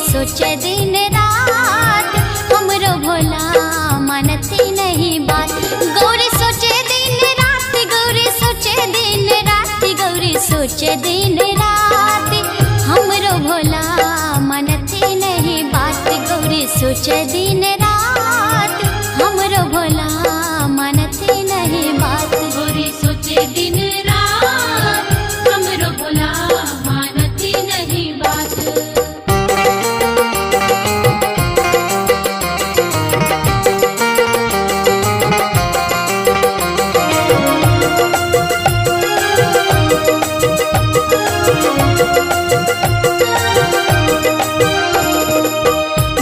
सोचे दिन रात हमरो भोला मानती नहीं बात। गौरी सोचे दिन रात, गौरी सोचे दिन रात, गौरी सोचे दिन रात हमरो भोला मानती नहीं बात। गौरी सोचे दिन रात हमरो भोला मानती नहीं बात। गौरी सोचे दिन रात हमरो भोला मानती नहीं बात।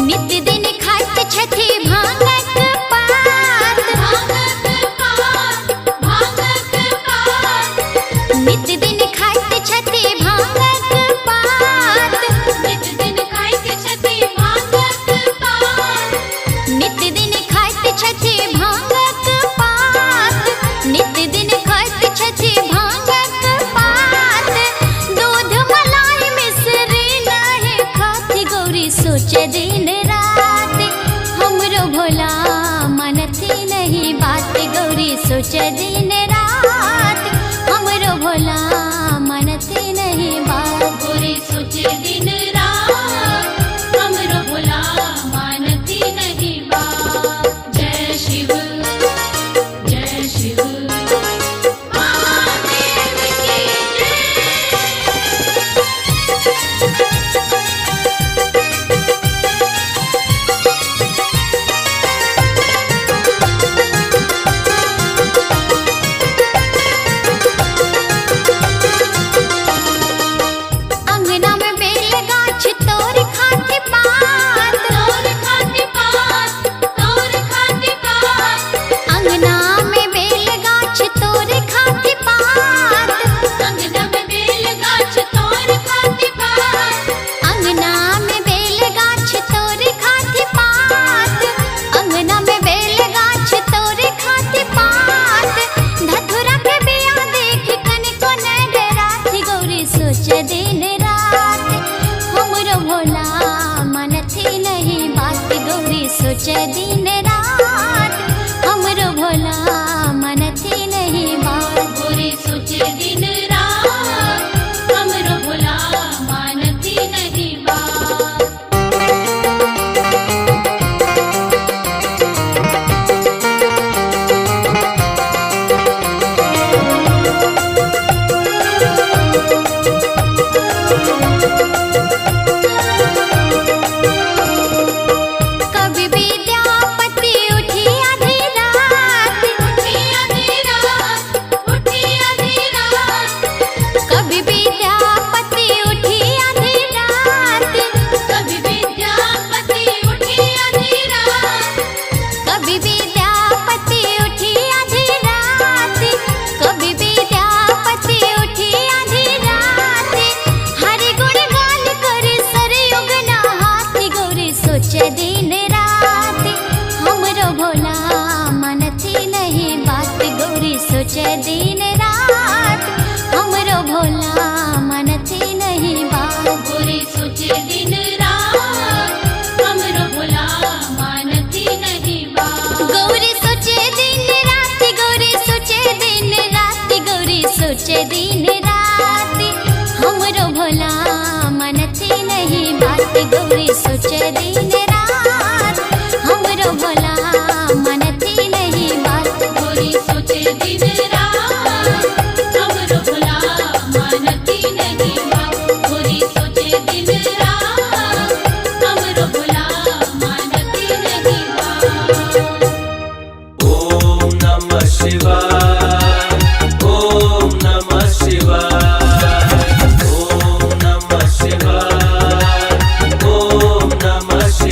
नित्य दिन खात छथि भांगक पात, भांगक पात, भांगक पात, नित्य दिन खात छथि भांगक पात, नित्य दिन खाइत छथि भांगक पात, नित्य दिन खात छथि भांगक पात, नित्य दिन खात छथि भांगक पात। दूध मलाई मिश्री नहीं खाती गौरी सोचे दिन रात हमरो भोला मानती नहीं बात। गौरी सोचे दिन रात हमरो भोला मानती नहीं बात। गौरी सोचे दिन रात हमरो भोला मानती नहीं बात। जय शिव, जय शिव, महादेव की जय। अंगना में बेल गाछ तोर खाती पात, तोर खाती पात, तोर खाती पात, अंगना में बेल गाछ तोर खाती पात, अंगना में बेल गाछ तोर खाती पात, अंगना में बेल गाछ तोर खाती पात, अंगना में बेल गाछ तोर खाती पात। धतुरा के बिया देख कनको नहीं डराती गौरी सोचे दिन रात हमरो भोला मानती नहीं बात। गौरी सोचे दिन रात हमरो भोला मानती नहीं बात। गौरी सोचे दिन रात हमरो भोला मानती नहीं बात। कभी विद्यापति उठी आधी रात, उठी आधी रात, उठी आधी रात, कभी विद्यापति उठी आधी रात, कभी विद्यापति उठी आधी रात, कभी विद्यापति उठी आधी रात, कभी विद्यापति उठी आधी रात। हरि गुण गान करे सरयुग नहाती गौरी सोचे दिन रात हमरो भोला मानती नहीं बात। गौरी सोचे दिन रात हमरो भोला मानती नहीं बात। गौरी सोचे दिन रात हमरो भोला मानती नहीं बात। गौरी सोचे दिन रात, गौरी सोचे दिन रात, गौरी सोचे दिन रात हमरो भोला मानती नहीं बात। गौरी सोचे दिन रात हमरो भोला मानती नहीं बात। गौरी सोचे दिन रात हमरो भोला मानती नहीं बात। गौरी सोचे दिन रात हमरो भोला मानती नहीं बात। ओम नमः शिवाय, ओम नमः शिवाय, ओम नमः शिवाय, ओम नमः शिवाय।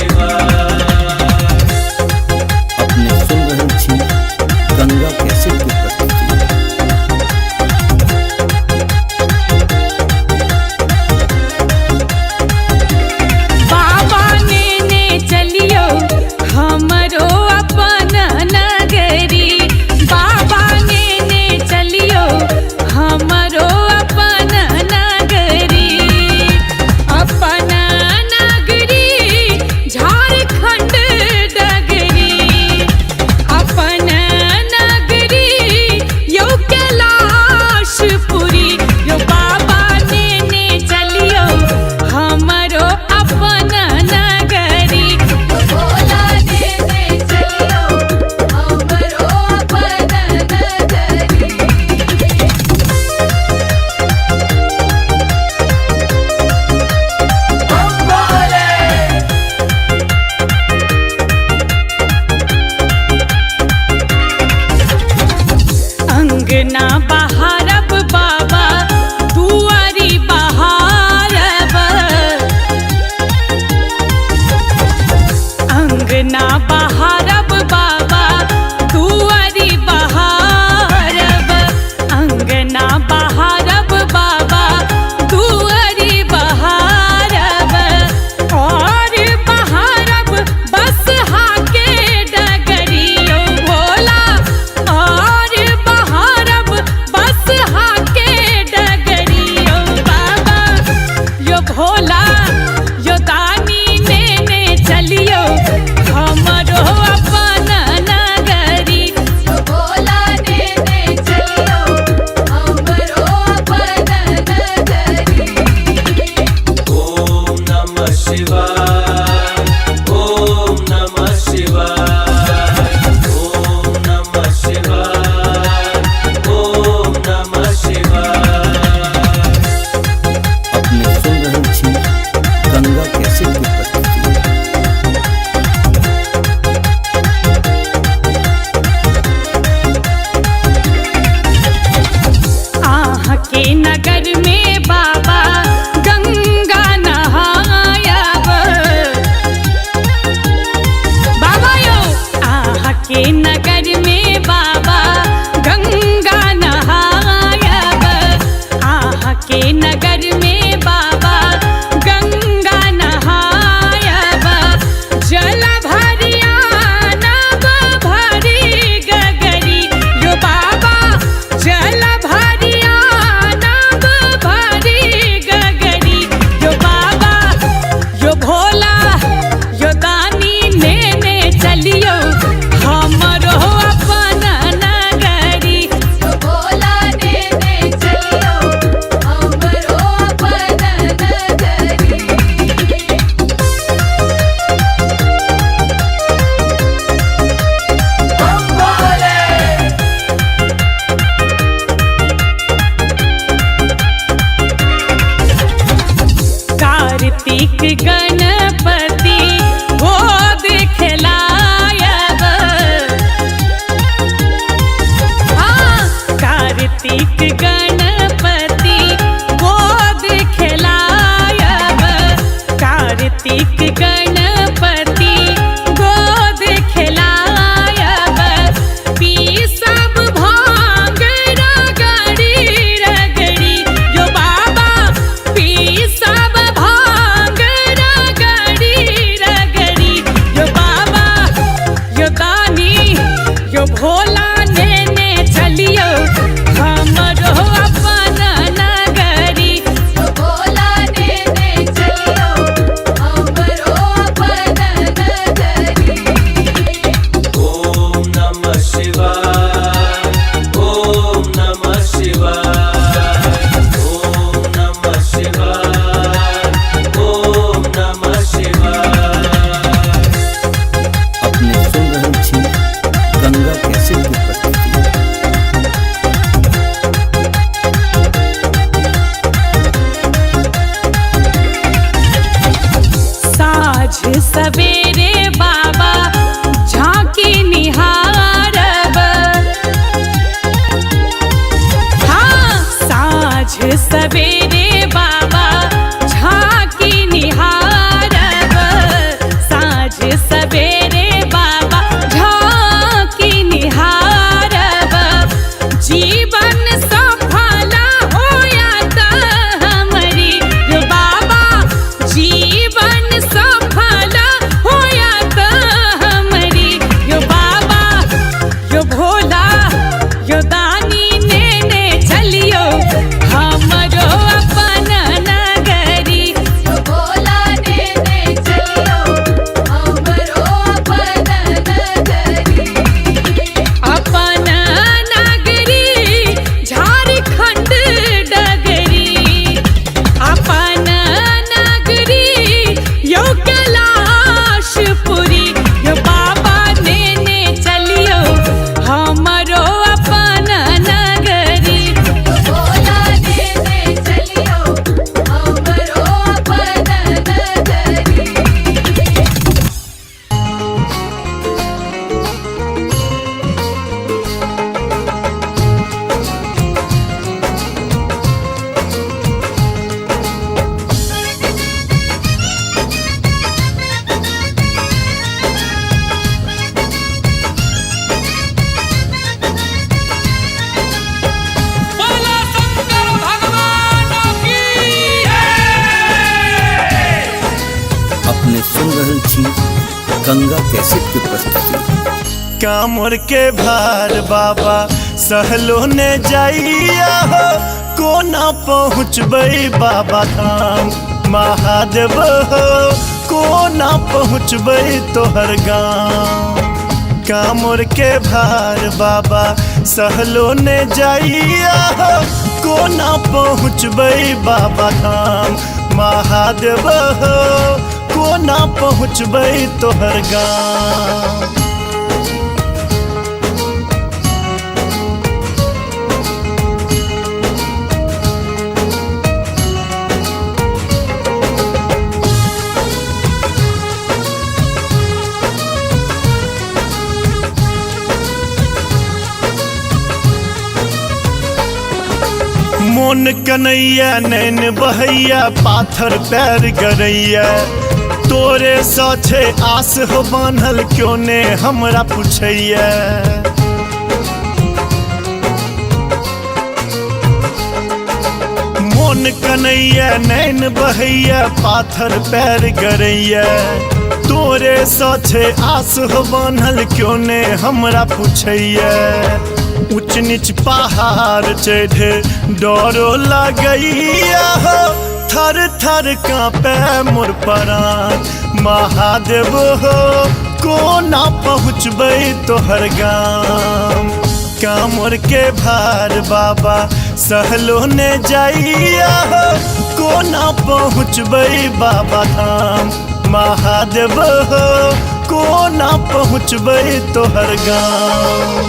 कार्तिक गणपति गोद खिलायब। हाँ, कार्तिक गणपति गोद खिलायब। कार्तिक गणपति गोद खिलायब। पी सब भांग रगड़ी रगड़ी यो बाबा, पी सब भांग रगड़ी रगड़ी यो बाबा, यो दानी यो भोला नेने चलियो हमरो अपन नगरी। तो भोला नेने चलियो हमरो अपन नगरी। ओम नमः शिवाय, ओम नमः शिवाय, ओम नमः शिवाय, ओम नमः शिवाय। अपने सुन रहल छी गंगा कैसेट की प्रस्तुति। साँझ सवेरे बाबा झांकी निहारब। हाँ, साँझ सवेरे बाबा झांकी निहारब। साँझ सवेरे बाबा झांकी निहारब। जीवन सफल होयत हमरी यो बाबा, जीवन सफल होयत हमरी यो बाबा, यो भोला यो दानी नेने चलियो हमरो अपन नगरी। तो भोला नेने चलियो हमरो अपन नगरी। अपन नगरी झारखंड डगरी। अपन नगरी यो कैलाशपुरी यो बाबा नेने चलियो हमरो अपन नगरी। तो भोला नेने चलियो हमरो अपन नगरी। अपने सुन रहल छी गंगा कैसेट की प्रस्तुति। कामर के भार बाबा सहलो ने जाइया हो, कोना पहुँचबै बाबा धाम महादेव हो, कोना पहुँचबै तोहर गाँव। कामर के भार बाबा सहलो ने जाइया हो, कोना पहुँचबै बाबा धाम महादेव हो, कोना पहुँचबै तोहर गाँव। मोन कन्हैया नैन बहैया पाथर पैर गरैया, तोरे साथे आस हो बान्हल क्यों ने हमरा पुछैया। मोन कन्हैया नैन बहैया पाथर पैर गरैया, तोरे साथे आस हो बान्हल क्यों ने हमरा पुछैया। ऊंच नीच पहाड़ चढ़े डरो लगैया हो, थर थर कांपे मोर प्राण महादेव हो, कोना पहुँचबै तोहर गाम। कामर के भार बाबा सहलो ने जाइया हो, कोना पहुँचबै बाबा धाम महादेव हो, कोना पहुँचबै तोहर गाम।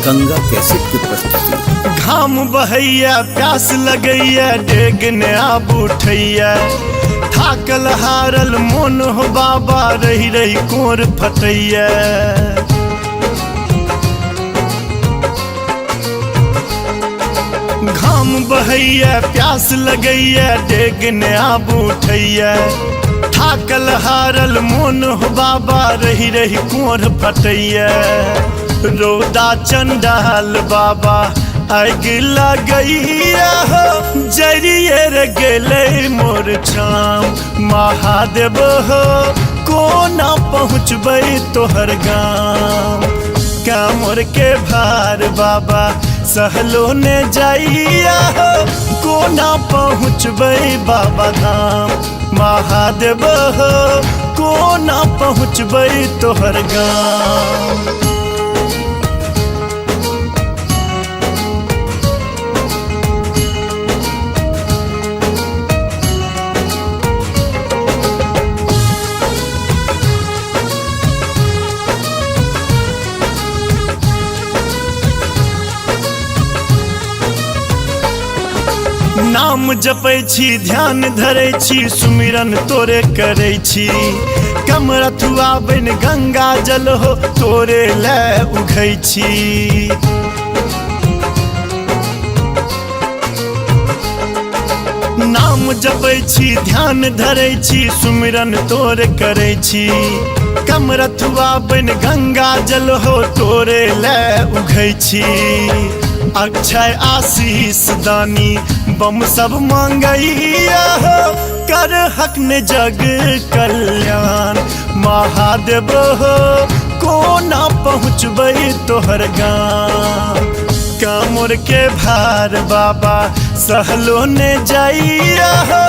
गंगा कैसेट की प्रस्तुति। घाम बहैया प्यास लगैया डेग ने आब उठैया थाकल हारल मोन हो बाबा रही रही कोर फटैया। घाम बहैया प्यास लगैया डेग ने आब उठैया थाकल हारल मोन हो बाबा रही रही कोर फटैया। रौदा चंडाल बाबा आग लगैया हो जरिए रे गेले मोर छाम महादेव हो कोना पहुँचबै तोहर गाँव। कामर के भार बाबा सहलो ने जाइया हो कोना पहुँचबै बाबा धाम महादेव हो कोना पहुँचबै तोहर गाँव। नाम जपै छी ध्यान धरै छी सुमिरन तोरे करै छी कमरथुआ बन गंगा जल हो तोरे लै उघै छी। नाम जपै छी ध्यान धरै छी सुमिरन तोरे करै छी कमरथुआ बन गंगा जल हो तोरे लै उघै छी। अक्षय आशीष दानी बम सब मांगैया हो कर हक ने जग कल्याण महादेव हो कोना पहुँचबै तोहर गाँव। कामर के भार बाबा सहलो ने जाइया हो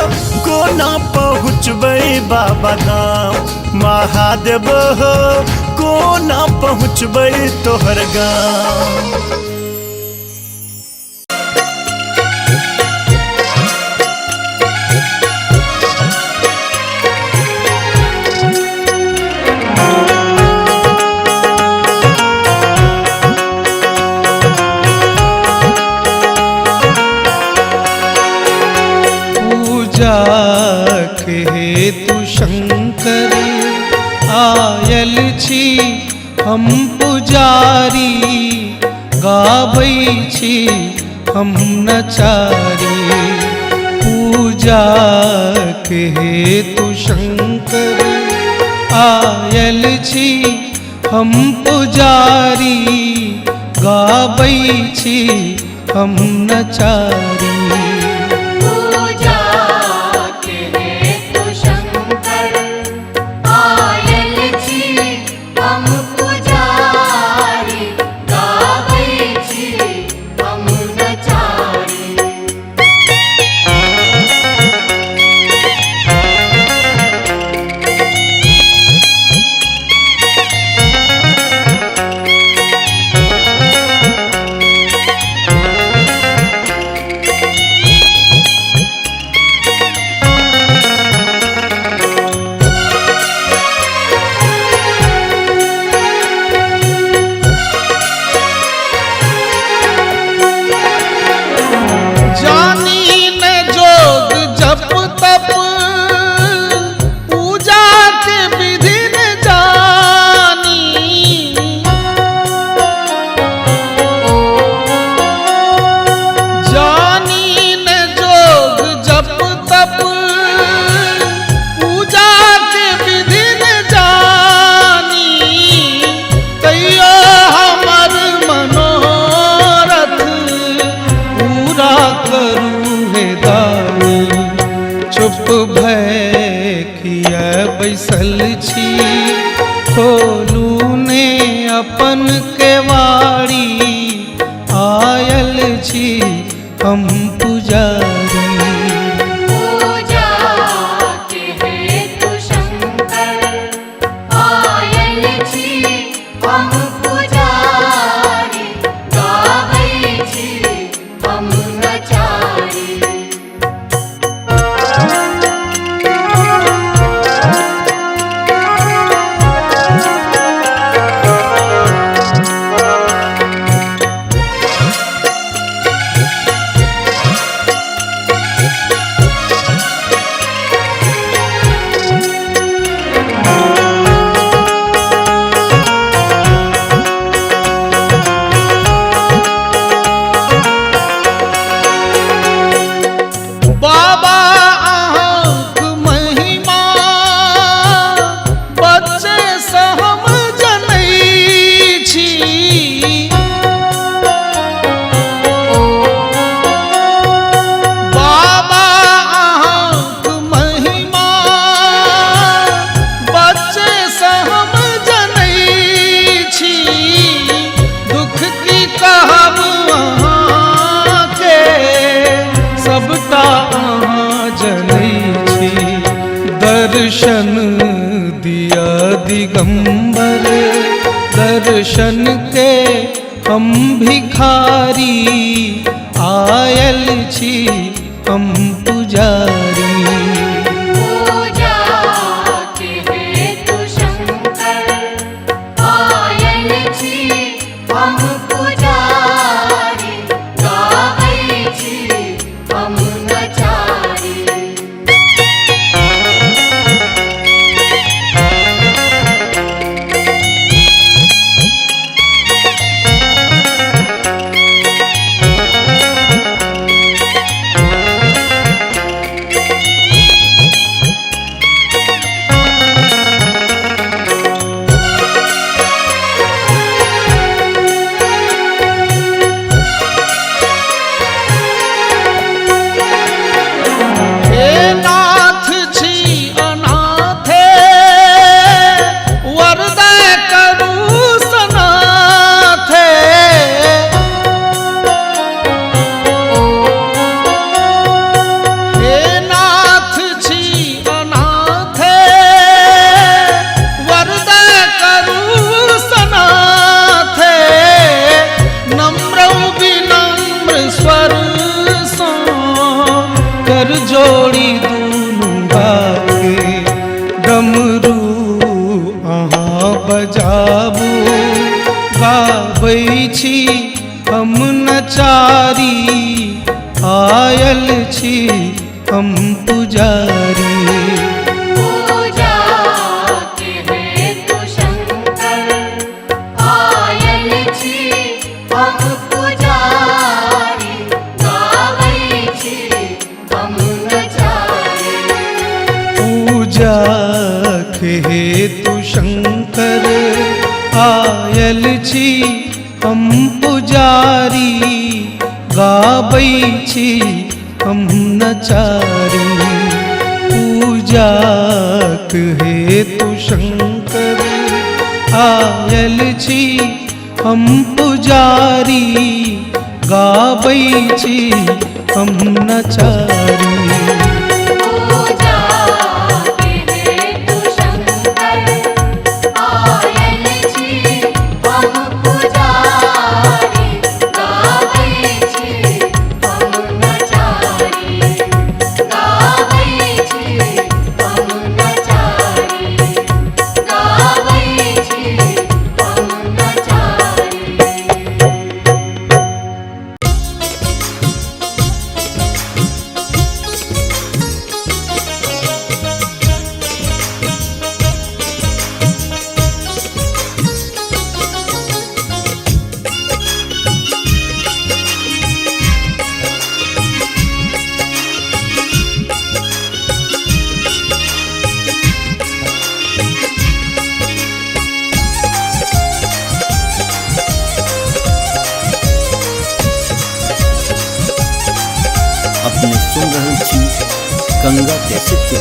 कोना पहुँचबै बाबा धाम महादेव हो कोना पहुँचबै तोहर गाँव। हेतु शंकर आयल छी हम पुजारी गाबै छी हम नचारी। पूजा के हेतु शंकर आयल छी हम पुजारी गाबै छी हम नचारी। बैसल छी खोलू ने अपन केवाड़ी आयल छी हम पुजारी। पूजा के हेतु शंकर आयल छी हम पुजारी गाबै छी हम नचारी। दर्शन दिया दिगंबर, दर्शन के हम भिखारी, आयल छी हम पुजारी। पूजा के हेतु शंकर, आयल छी हम पुजारी, गाबै छी हम नचारी। हे नाथ छी अनाथे, वरदाय करू सनाथे। हे नाथ छी अनाथे, वरदाय करू सनाथे। नम्र विनम्र स्वर सँ कर जोड़ी दुनू गाके, डमरू अहाँ बजाबू, गाबै छी हम नचारी, आयल छी हम पुजारी। पूजा के हेतु शंकर, आयल छी हम पुजारी, गाबै छी हम नचारी। पूजा के हेतु शंकर, आयल छी हम पुजारी, गाबै छी हम नचारी। पूजा के हेतु शंकर, आयल छी हम पुजारी, गाबै छी हम नचारी। पूजा के हेतु शंकर, आयल छी हम पुजारी, गाबै छी हम नचारी, गाबै छी हम नचारी, गाबै छी हम नचारी। अपने सुन रहे छी गंगा कैसेट के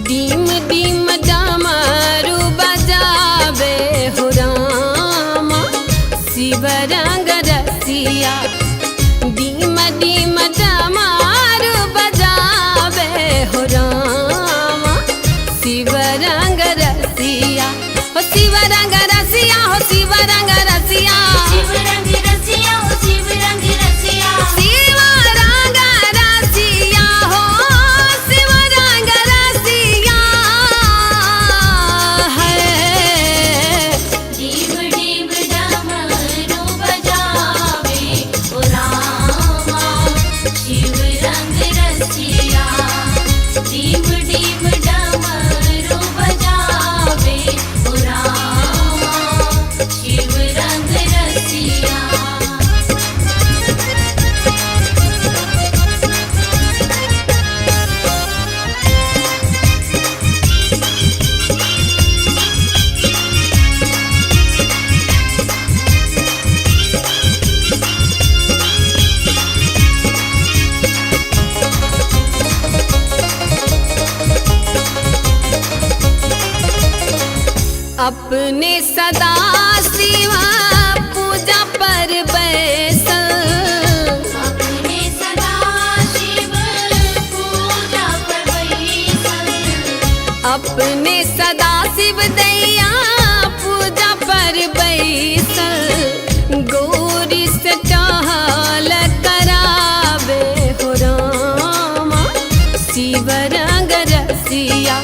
डीम डीम डमरू बजावे हो रामा, शिव रंग रसिया। डीम डीम डमरू बजावे हो रामा, शिव रंग रसिया। हो शिव रंग रसिया, हो शिव रंग रसिया, शिव रंग रसिया, हो शिव रंग रसिया। शिव रंग रसिया, हो शिव रंग रसिया है। डीम डीम डमरू बजावे ओ रामा, शिव रंग रसिया। डीम डीम डमरू बजावे ओ रामा, शिव रंग रसिया। अपने सदा शिव पूजा पर बैसल, अपने सदा शिव पूजा पर बैसल। अपने सदा शिव दैया पूजा पर बैसल गौरी से टहल करावे हो रामा शिव रंग रसिया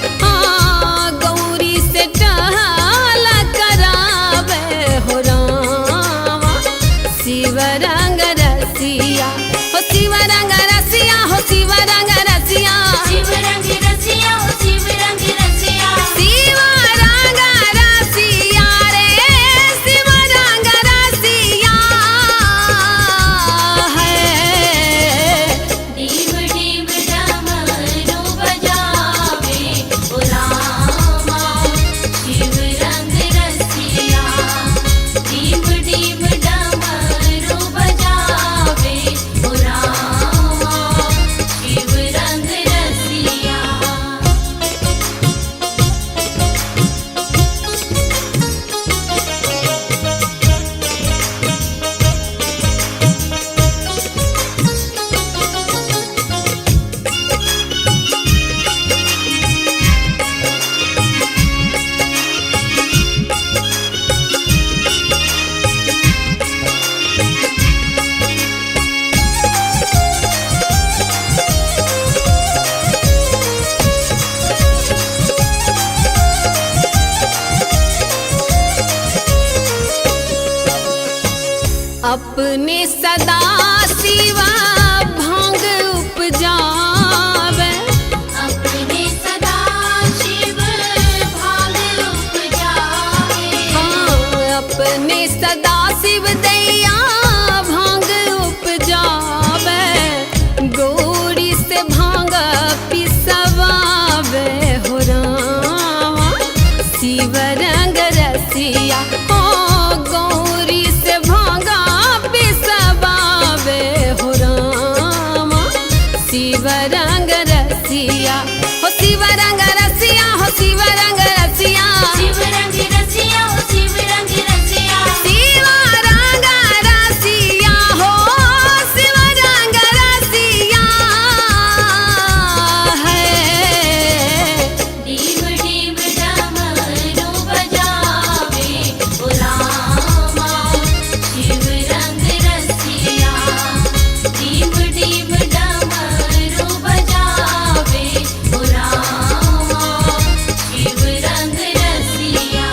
गौरी से टहल करावे हो रामा शिव रंग रसिया हो शिव रंग रसिया हो शिव रंग रसिया शिव रंग रसिया ओ शिव रंग रसिया शिव रंग रसिया रे शिव रंग रसिया है डीम डीम डमरू बजावे ओ रामा शिव रंग रसिया डीम डीम डमरू बजावे ओ रामा शिव रंग रसिया अपने सदा शिवा भांग उपजावे अपने सदा शिव भाग उपजावे अपने सदा शिव दैया भांग उपजावे गौरी से भांग पिसवावे हो रामा शिव रंग रसिया गौरी से भांगा पिसवावे हो रामा शिव रंग रसिया हो शिव रंग रसिया हो शिव रंग रसिया शिव रंग रसिया ओ शिव रंग रसिया शिव रंग रसिया हो शिव रंग रसिया है डीम डीम डमरू बजावे ओ रामा शिव रंग रसिया डीम डीम डमरू बजावे ओ रामा शिव रंग रसिया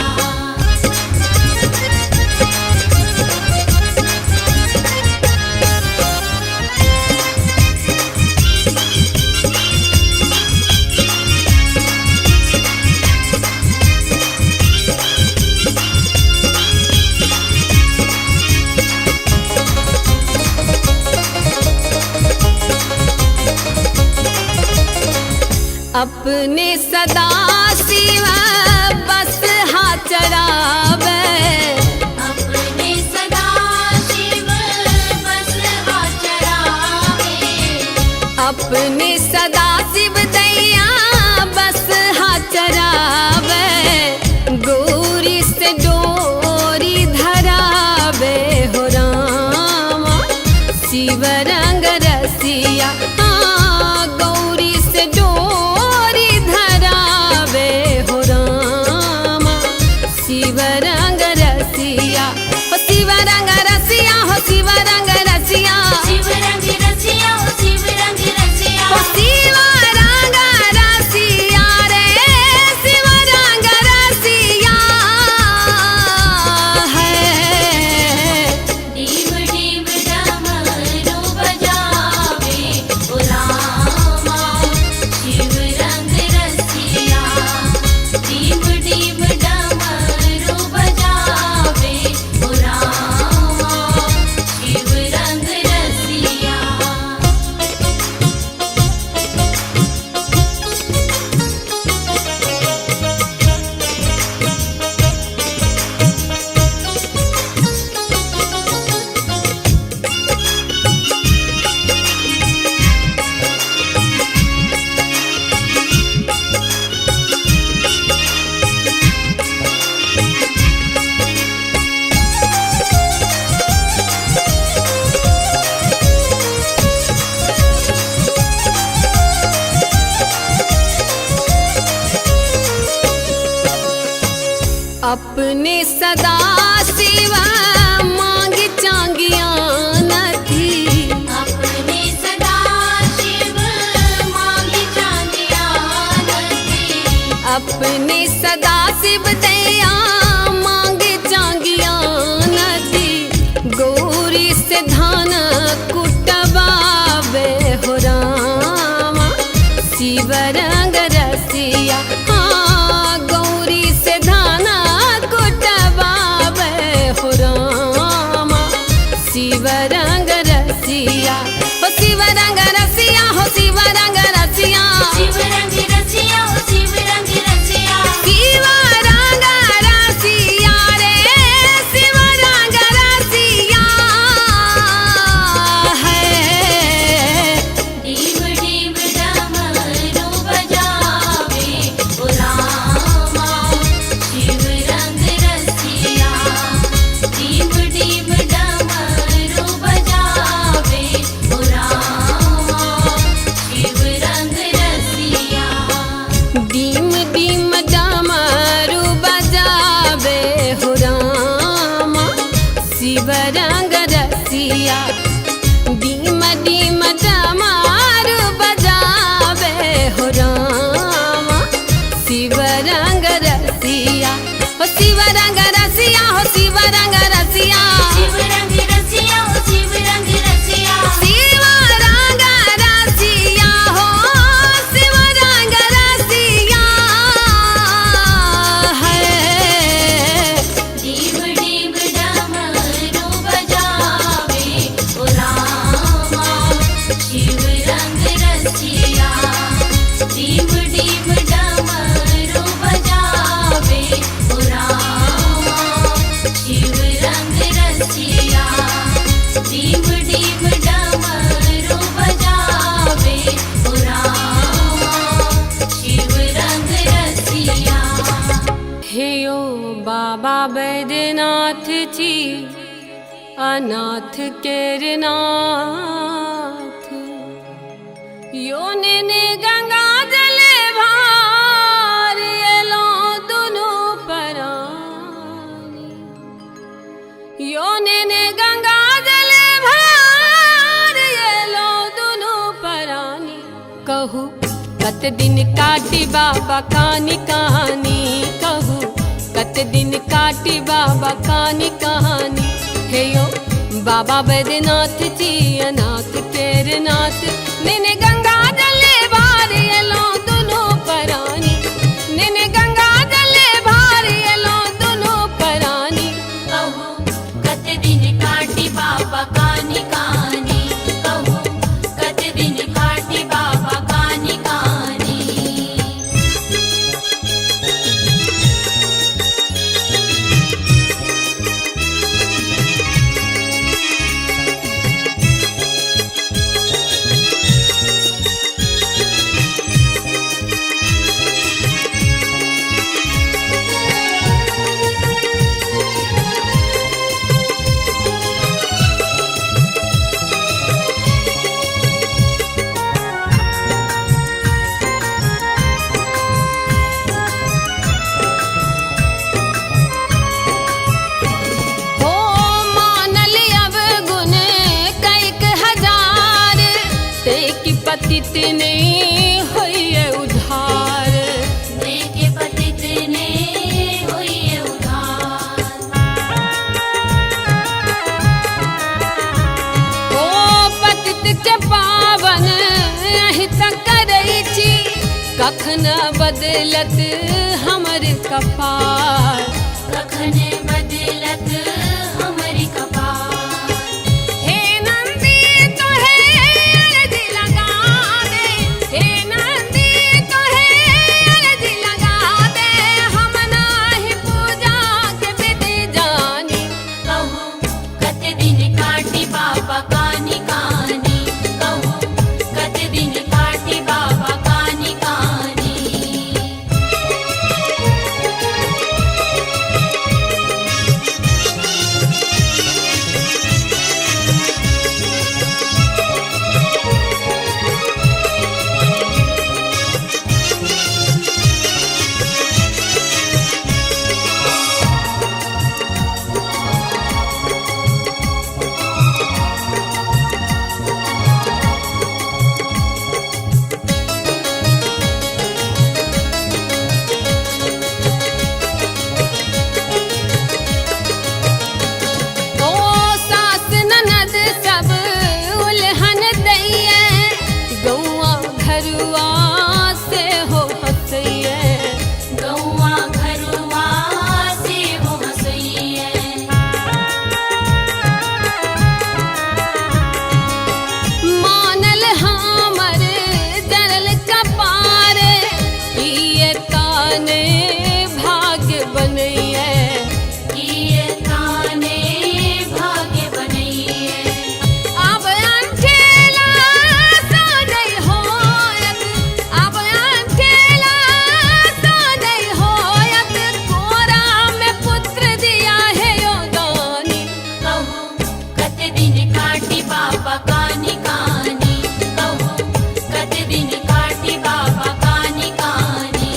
अपने सदा शिवा बस हाथ चढ़ावे अपने सदा शिव बस हाथ चढ़ावे अपने सदा शिव दैया बस हाथ चढ़ावे गौरी से डोरी धरावे हो रामा शिव रंग रसिया गौरी से डोरी धरावे हो रामा शिव रंग रसिया हो शिव रंग रसिया हो शिव रंग रसिया शिव रंग रसिया ओ शिव रंग रसिया हो शिव रंग रसिया रे शिव अपने सदा शिव मांग चांगिया नथी अपने सदा शिव मांगी चांदिया नथी अपने सदा शिव दैया मांग चांगिया नथी गौरी से धान कुटबावे हो रामा शिव रंग रसिया हाँ गौरी से धान कुटबावे हो रामा शिव रंग रसिया हो शिव रंग रसिया हो शिव रंग रसिया शिव रंग रसिया ओ शिव रंग रसिया शिव रंग रसिया रे शिव रंग रसिया है डीम डीम डमरू बजावे ओ रामा शिव रंग रसिया डीम डीम डमरू बजावे ओ रामा शिव रंग रसिया डीम डीम डमरू बजावे हो रामा शिव रंग रसिया डीम डीम डमरू बजावे हो रामा शिव रंग रसिया हो शिव रंग रसिया हो शिव रंग रसिया शिव रंग रसिया ओ शिव रंग रसिया शिव रंग रसिया हो शिव रंग रसिया है डीम डीम डमरू बजावे ओ रामा शिव रंग रसिया डीम डीम डमरू बजावे ओ रामा शिव रंग रसिया डीम डीम डमरू बजावे ओ रामा शिव रंग रसिया हे ओ बाबा बैद्यनाथ जी अनाथ केरनाथ योने ने गंगा जले भार एलो दुनु परानी योने ने गंगा जले भार एलो दुनु परानी कहू कत दिन काटी बाबा कानी कहानी कहू कत दिन काटी बाबा कानी कहानी हे यो बाबा बैद्यनाथ जी अनाथ केरनाथ निने गंगा जले भार एलो दुनु परानी निने गंगा जले भार एलो दुनु परानी कहू कत दिन काटी बाबा कानी कहानी कहू कत दिन काटी बाबा कानी कहानी हो मानल अब गुण कैक हजार तेक पतित नहीं होइए उधार देखे पतित ने हुई उधार हो पतित के पावन अहित करई छी कखन बदलत हमर कपार कखन बदलत हमरी कपार हे नंदी तोहे अर्ज लगा दे हे नंदी तोहे अर्ज लगा दे हम नाही पूजा के विधि जानी कहू कत दिन काटी बाबा कानी कहानी कहू कत दिन काटी बाबा कानी कहानी घरुआ से हो हसैये गौआ घरुआ से हो हसैये मानल हमर जरल कपार ये काने भाग्य बनैये किए ताने भाग्य बनैये अब अंठेला सादै होयत अब अंठेला सादै होयत कोरा में पुत्र दिया है यो दानी कहूँ कत दिन काटी बाबा कानी कानी कहूँ कत दिन काटी बाबा कानी कानी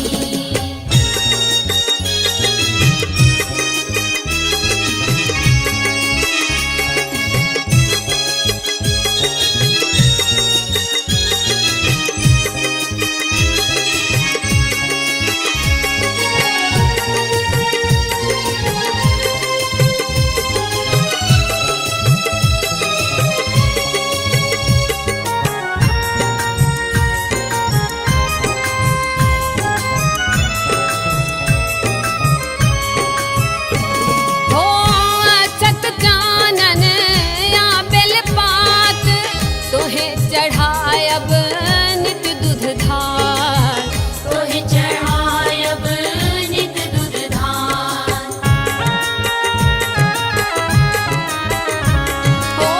हो अचत जानन या बेलपात तोहे चढ़ायब नित दूध धार तोहे चढ़ायब नित दूध धार हो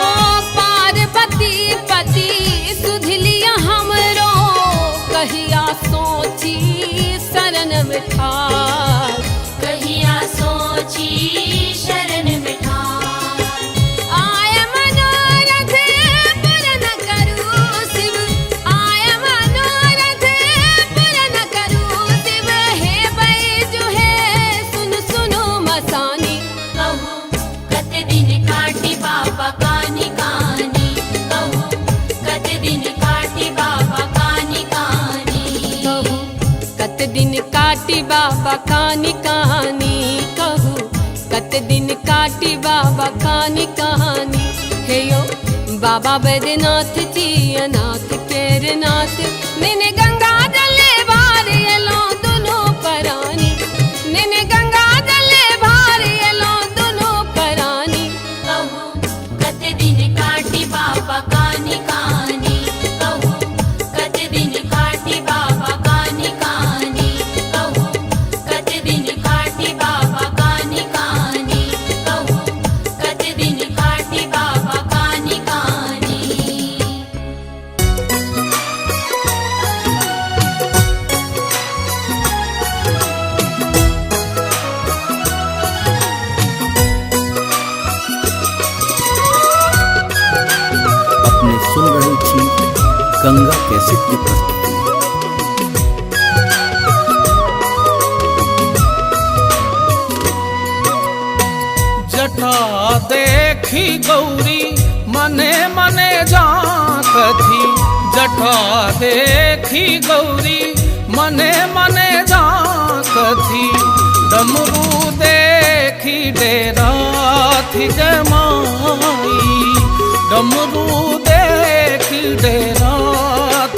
पार्वती पति सुधलिया हमरो कहिया सोची शरण में ठार कहिया सोची शरण में ठार आय मनोरथ पूर्ण करू शिव आय मनोरथ पूर्ण करू शिव हे बैजु हे सुन सुनो मसानी कहूँ कत दिन काटी बाबा कानी कानी कहूँ कत दिन काटी बाबा कानी कानी कहू कत दिन काटी बाबा कानी कहानी कहू कत दिन काटी बाबा कानी कहानी हे यो बाबा बैद्यनाथ जी अनाथ केरनाथ मैंने गंगा जले भार एलो दोनों परानी मैंने गंगा जले भार एलो दोनों परानी कहूँ कत दिन काटी बाबा कानी कानी कहूँ कत दिन काटी बाबा कानी कानी कहूँ कत दिन काटी बाबा कानी कानी कहूँ कत दिन काटी बाबा कानी कानी अपने सुन रहे थी गंगा कैसेट की प्रस्तुति। जटा देखी गौरी मने मने झांकथी जटा देखी गौरी मने मने झांकथी डमरू देखी डेरा थी जमाई डमरू देखी डेरा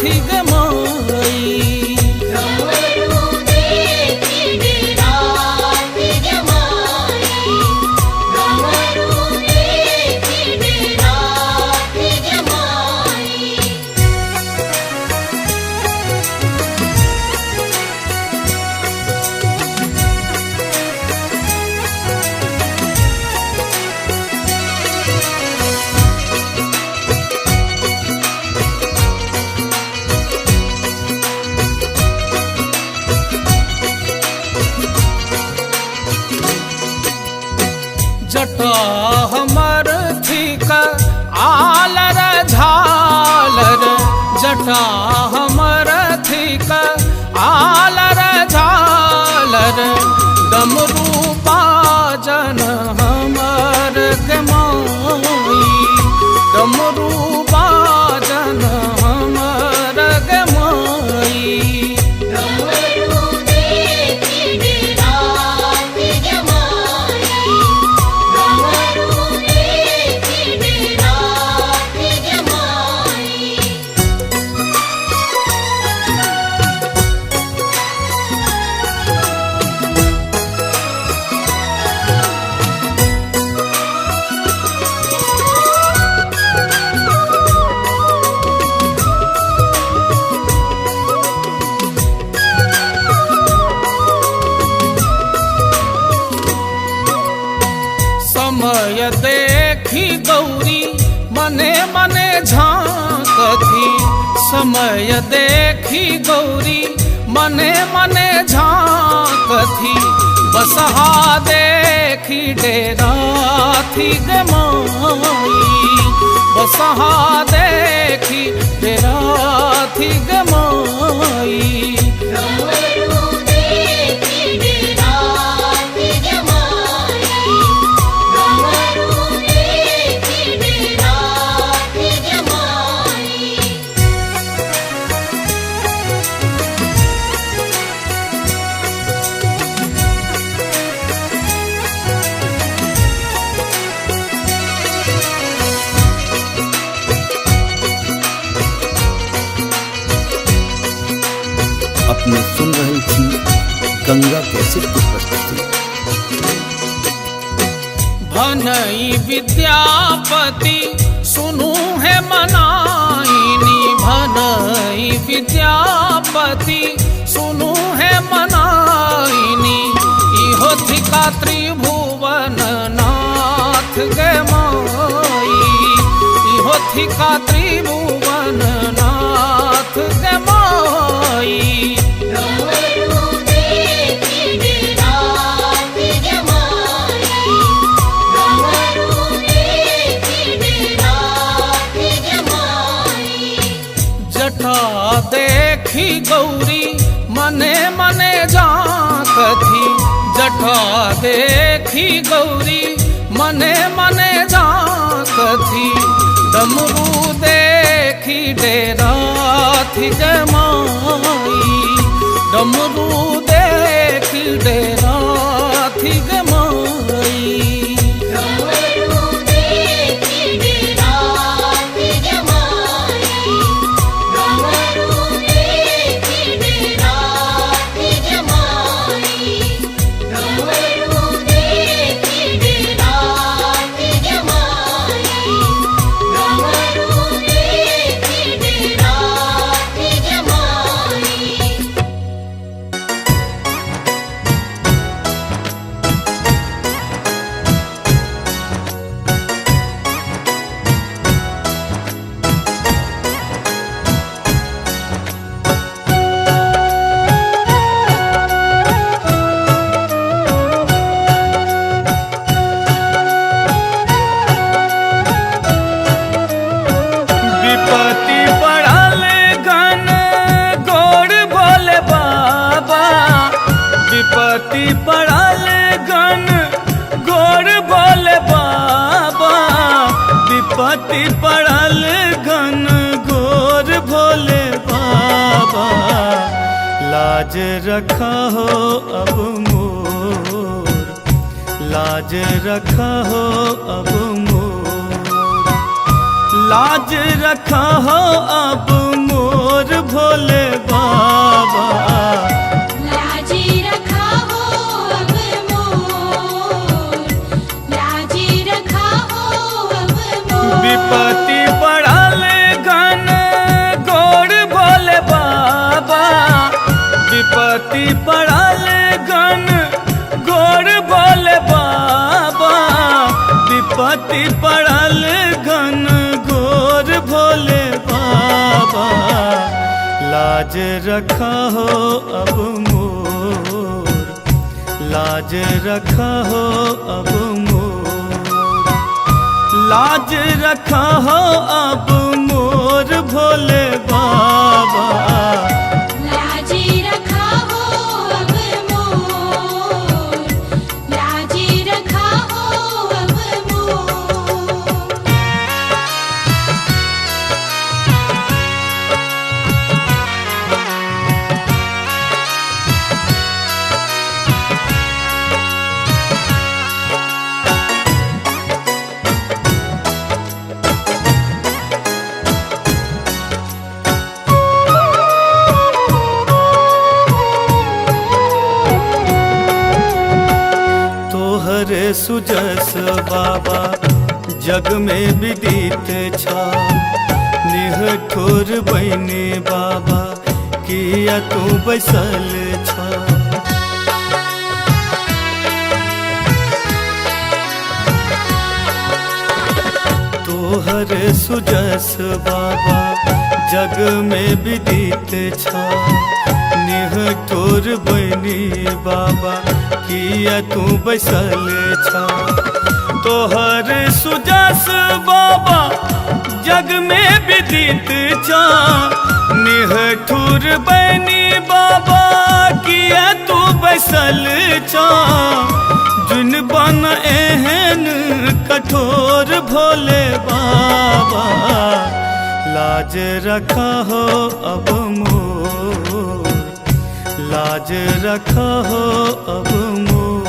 थी जमाई जटा हमर थिक आलर झालर जटा हमर थिक आलर झालर डमरू बाजन हमर गमाई डमरू बाजन हमर गमाई समय देखी गौरी मने मने झांकथी बसहा देखी डेरा थी गमाई बसहा देखी डेरा थी गमाई अपने सुन रही थी गंगा कैसेट की प्रस्तुति। भनई विद्यापति सुनु है मनाइनी भनई विद्यापति सुनु है मनाइनी इहो थिका त्रिभुवन नाथ गे माई इहो थिका त्रिभुवन नाथ गे माई जटा देखी गौरी मने मने झांकथी जटा देखी गौरी मने मने झांकथी डमरू देखी डेरा थी गमाई डमरू देखी डेरा थी गमाई पड़ल गन गोर बोले बाबा विपत्ति पड़ल गन गोर भोले बाबा लाज रखा हो अब मोर लाज रखा हो अब मोर लाज रखा हो अब मोर भोले बाबा विपत्ति पड़ल गन गोर भोले बाबा विपत्ति पड़ल गन गोर भोले बाबा विपत्ति पड़ल गन गोर भोले बाबा लाज रखा हो अब मोर लाज रखा हो अब मोर लाज रखा हो अब मोर भोले बाबा लाजी रखा हो अब मोर लाजी रखा हो अब मोर तोहरे सुजस बाबा जग में विदित छा निहठुर बहने बाबा किया तू बैसल छा तोहरे सुजस बाबा जग में विदित छा निहठुर बनी बाबा किया तू बैसल छा तोहर सुजस बाबा जग में विदित छा निहठुर बनी बाबा किया तू बैसल छा जुन बन एहन कठोर भोले बाबा लाज रखा हो अब मोर लाज रखा हो अब मोर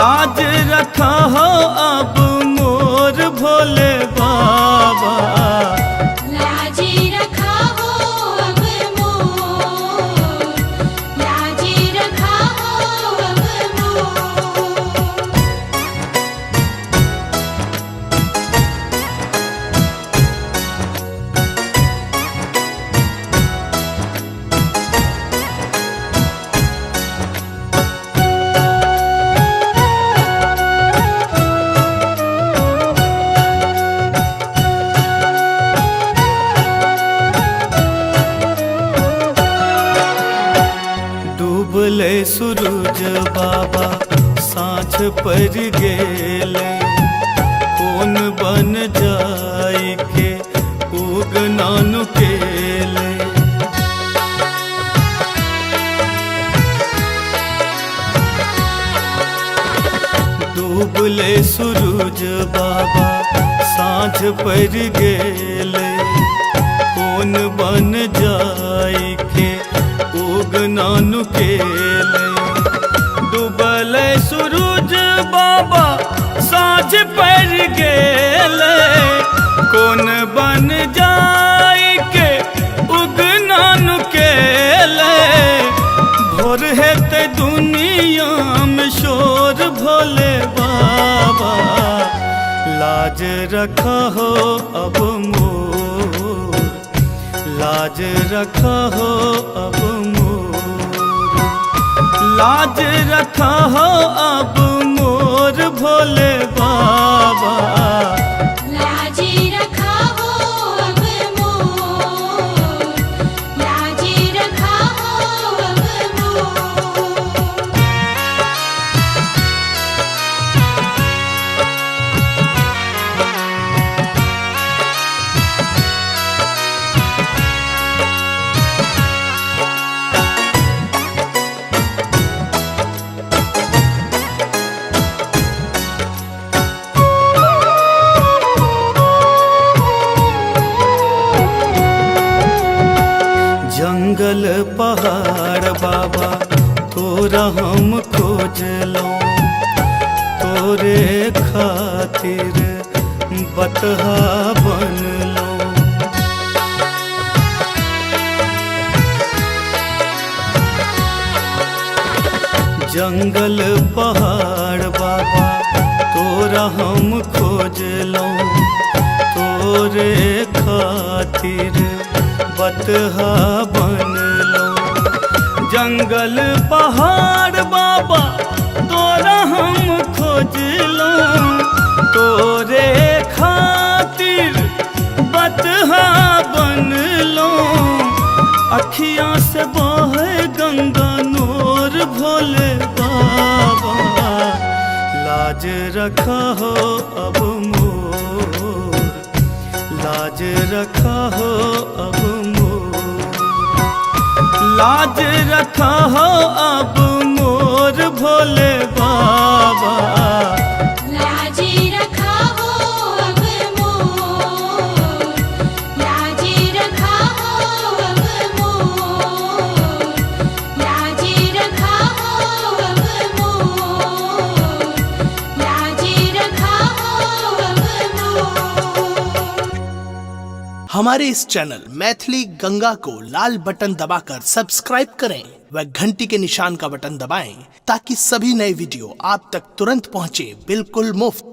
लाज रखा हो अब मोर भोले बाबा लाजी रखा हो अब मोर लाजी रखा हो अब मोर डूबले सूरज बाबा साँझ पर गेले कौन बन जाई के उगना नुकेले डूबले सूरज बाबा साँझ पर गेले कौन बन जाई के उगना नुकेले डूबल सूरज बाबा साँझ पर गेले कौन बन जाई के उगना नुकेले भोर हेते दुनिया में शोर भोले बाबा लाज रखा हो अब मोर लाज रखा हो अब मोर लाज रखा हो अब मोर भोले बाबा लाजी रखा हो अब मोर लाजी रखा हो अब मोर जंगल पहाड़ बाबा तोरा हम खोजलो तोरे खातिर बतहा बनलो जंगल पहाड़ बाबा तोरा हम खोजलो तोरे खातिर बतहा बनलो जंगल पहाड़ बाबा तोरा हम खोजलो तोरे खातिर बतहा बनलो अखियाँ से बहे गंगा नूर भोले बाबा लाज रखा हो अब मोर लाज रखा हो अब मोर लाज रखा हो अब मोर भोले बाबा लाजी रखा हो अब मोर लाजी रखा हो अब मोर लाजी रखा हो अब मोर लाजी रखा हो अब मोर हमारे इस चैनल मैथिली गंगा को लाल बटन दबाकर सब्सक्राइब करें व घंटी के निशान का बटन दबाएं ताकि सभी नए वीडियो आप तक तुरंत पहुंचे बिल्कुल मुफ्त।